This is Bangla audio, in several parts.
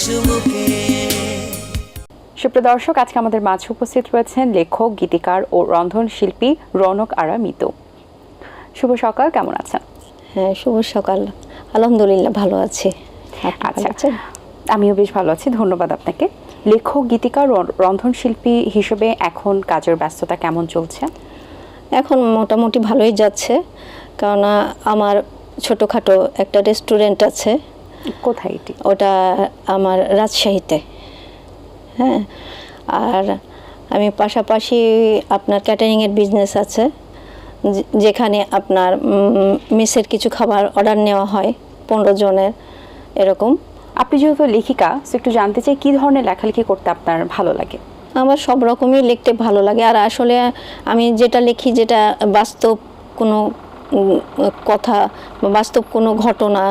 চুমুকে। সুপ্রিয় দর্শক, আজকে আমাদের মাঝে উপস্থিত রয়েছেন লেখক, গীতিকার ও রন্ধনশিল্পী রৌনক আরা মিতু। শুভ সকাল, কেমন আছেন? হ্যাঁ, শুভ সকাল। আলহামদুলিল্লাহ ভালো আছি। আচ্ছা, আমিও বেশ ভালো আছি, ধন্যবাদ আপনাকে। লেখক, গীতিকার, রন্ধনশিল্পী হিসেবে এখন কাজের ব্যস্ততা কেমন চলছে? এখন মোটামুটি ভালোই যাচ্ছে, কারণ আমার ছোটোখাটো একটা রেস্টুরেন্ট আছে। কোথায় এটি? ওটা আমার রাজশাহীতে। হ্যাঁ, আর আমি পাশাপাশি আপনার ক্যাটারিংয়ের বিজনেস আছে, যেখানে আপনার মেসের কিছু খাবার অর্ডার নেওয়া হয় 15 জনের এরকম। আপনি যেহেতু লেখিকা, একটু জানতে চাই কী ধরনের লেখালেখি করতে আপনার ভালো লাগে? আমার সব রকমই লিখতে ভালো লাগে, আর আসলে আমি যেটা লিখি, যেটা বাস্তব কোনো কথা বা বাস্তব কোনো ঘটনা,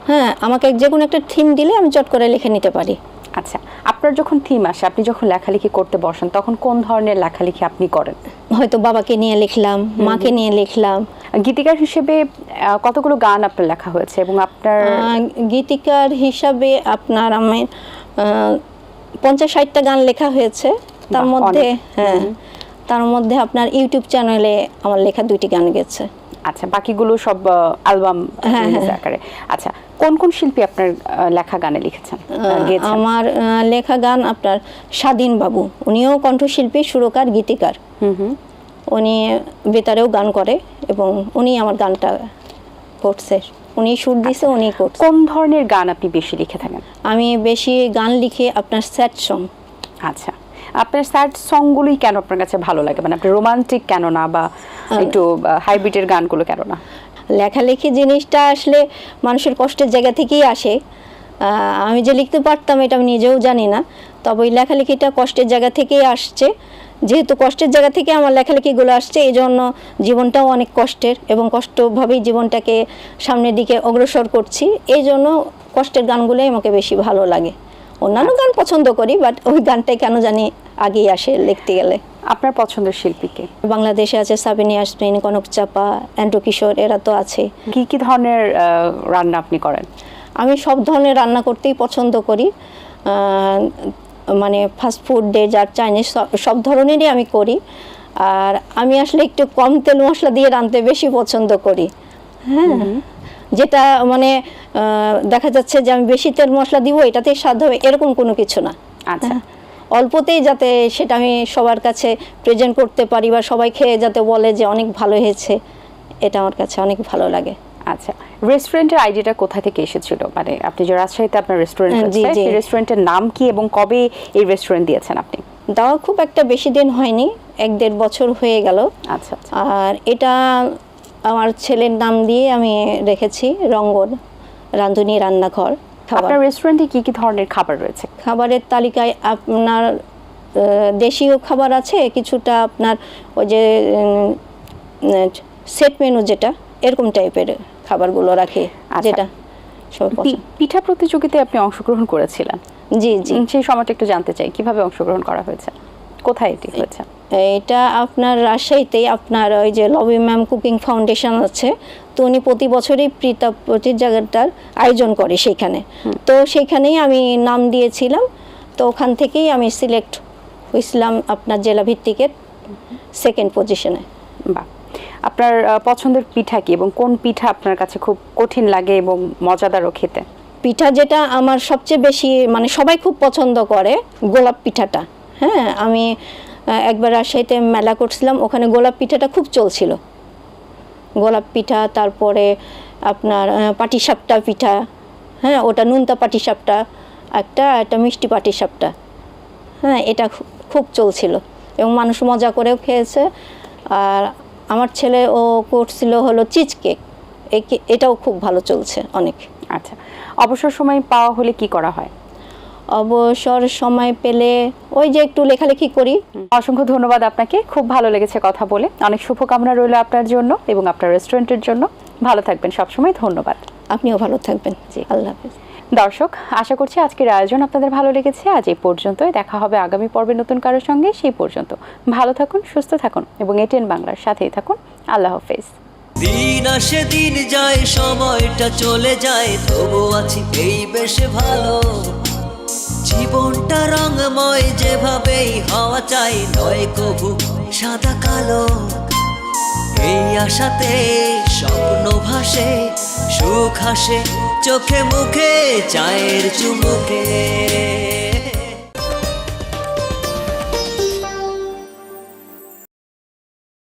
হ্যাঁ, আমাকে যে কোনো একটা থিম দিলে আমি চট করে লিখে নিতে পারি। আচ্ছা, আপনার যখন থিম আসে, আপনি যখন লেখালেখি করতে বসেন, তখন কোন ধরনের লেখালেখি আপনি করেন? হয়তো বাবাকে নিয়ে লিখলাম, মাকে নিয়ে লিখলাম। গীতিকার হিসেবে কতগুলো গান আপনার লেখা হয়েছে এবং আপনার? গীতিকার হিসাবে আপনার আমি 50-60টা গান লেখা হয়েছে। তার মধ্যে তার মধ্যে আপনার ইউটিউব চ্যানেলে আমার লেখা 2টি গান গেছে। আচ্ছা, বাকিগুলো সব অ্যালবাম আকারে। আচ্ছা, কোন কোন শিল্পী আপনার লেখা গানে লিখেছেন? আমার লেখা গান আপনার স্বাধীন বাবু, উনিও কণ্ঠশিল্পী, সুরকার, গীতিকার। উনি বেতারেও গান করে এবং উনি আমার গানটা করছে, উনি সুর দিছে, উনি করছে। কোন ধরনের গান আপনি বেশি লিখে থাকেন? আমি বেশি গান লিখি আপনার স্যাড সং। আচ্ছা, আপনার স্যাড সংগুলোই কেন আপনার কাছে ভালো লাগে? মানে আপনি রোমান্টিক কেন না, বা একটু হাইব্রিডের গানগুলো কেন না? লেখালেখি জিনিসটা আসলে মানুষের কষ্টের জায়গা থেকেই আসে। আমি যে লিখতে পারতাম এটা আমি নিজেও জানি না, তবে ওই লেখালেখিটা কষ্টের জায়গা থেকেই আসছে। যেহেতু কষ্টের জায়গা থেকে আমার লেখালেখিগুলো আসছে, এই জন্য জীবনটাও অনেক কষ্টের এবং কষ্টভাবেই জীবনটাকে সামনের দিকে অগ্রসর করছি। এই জন্য কষ্টের গানগুলোই আমাকে বেশি ভালো লাগে। অন্যান্য গান পছন্দ করি, বাট ওই গানটাই কেন জানি আগেই আসে লিখতে গেলে। আপনার পছন্দের শিল্পীকে? বাংলাদেশে আছে সাবিনা ইয়াসমিন, কনক চাপা, অ্যান্ড্রু কিশোর, এরা তো আছে। কি কি ধরনের রান্না আপনি করেন? আমি সব ধরনের রান্না করতেই পছন্দ করি, মানে ফাস্ট ফুড, ডেজার্ট, চাইনিজ, সব ধরনেরই আমি করি। আর আমি আসলে একটু কম তেল মশলা দিয়ে রাঁধতে বেশি পছন্দ করি। হ্যাঁ, যেটা মানে দেখা যাচ্ছে যে আমি বেশি তেল মশলা দিব, এটাতেই স্বাদ হবে এরকম কোনো কিছু না। আচ্ছা, অল্পতেই যাতে সেটা আমি সবার কাছে প্রেজেন্ট করতে পারি বা সবাই খেয়ে যাতে বলে যে অনেক ভালো হয়েছে, এটা আমার কাছে অনেক ভালো লাগে। আচ্ছা, রেস্টুরেন্টের আইডিয়াটা কোথা থেকে এসেছিল? মানে আপনি যে রাজশাহীতে আপনার রেস্টুরেন্ট আছে, সেই রেস্টুরেন্টের নাম কি এবং কবে এই রেস্টুরেন্ট দিয়েছেন আপনি? দেওয়া খুব একটা বেশি দিন হয়নি, 1-1.5 বছর হয়ে গেল। আচ্ছা, আর এটা আমার ছেলের নাম দিয়ে আমি রেখেছি, রঙ্গন রাঁধুনি রান্নাঘর। আপনার রেস্টুরেন্টে কি কি ধরনের খাবার রয়েছে? খাবারের তালিকায় আপনার দেশীয় খাবার আছে কিছুটা, আপনার ওই যে সেট মেনু যেটা এরকম টাইপের খাবারগুলো রাখি। যেটা পিঠা প্রতিযোগিতায় আপনি অংশগ্রহণ করেছিলেন? জি জি, সেই সময়টা একটু জানতে চাই, কিভাবে অংশগ্রহণ করা হয়েছে, কোথায় এটি হয়েছে? এটা আপনার রাজশাহীতেই, আপনার ওই যে লবি ম্যাম কুকিং ফাউন্ডেশন আছে, তো উনি প্রতি বছরই প্রতিযোগিতার আয়োজন করে সেইখানে। তো সেইখানেই আমি নাম দিয়েছিলাম, তো ওখান থেকেই আমি সিলেক্ট হয়েছিলাম আপনার জেলা ভিত্তিকের 2nd পজিশনে। বাহ, আপনার পছন্দের পিঠা কি এবং কোন পিঠা আপনার কাছে খুব কঠিন লাগে এবং মজাদারও খেতে? পিঠা যেটা আমার সবচেয়ে বেশি, মানে সবাই খুব পছন্দ করে, গোলাপ পিঠাটা। হ্যাঁ, আমি একবার রাজশাহীতে মেলা করছিলাম, ওখানে গোলাপ পিঠাটা খুব চলছিল। গোলাপ পিঠা, তারপরে আপনার পাটিসাপটা পিঠা, হ্যাঁ, ওটা নুনতা পাটিসাপটা একটা মিষ্টি পাটিসাপটা, হ্যাঁ, এটা খুব চলছিল এবং মানুষ মজা করেও খেয়েছে। আর আমার ছেলে ও করছিল হলো চিজ কেক, এটাও খুব ভালো চলছে অনেক। আচ্ছা, অবসর সময় পাওয়া হলে কি করা হয়? অবসর সময় পেলে ওই যে একটু লেখালেখি করি। অসংখ্য ধন্যবাদ আপনাকে, খুব ভালো লেগেছে কথা বলে। অনেক শুভকামনা রইল আপনার জন্য এবং আপনার রেস্টুরেন্টের জন্য। ভালো থাকবেন সবসময়, ধন্যবাদ। আপনিও ভালো থাকবেন। জি, আল্লাহ হাফেজ। দর্শক, আশা করছি আজকের আয়োজন আপনাদের ভালো লেগেছে। আজ এই পর্যন্তই, দেখা হবে আগামী পর্বে নতুন কারোর সঙ্গে। সেই পর্যন্ত ভালো থাকুন, সুস্থ থাকুন এবং এটিএন বাংলার সাথেই থাকুন। আল্লাহ হাফেজ। দিন আসে দিন যায়, সময়টা চলে যায়, তবু আছি এই বেশ ভালো। রঙময় যেভাবেই হওয়া চাই, নয় কভু সাদা কালো। এই আশাতে স্বপ্ন ভাসে, সুখ হাসে চোখে মুখে চায়ের চুমুকে।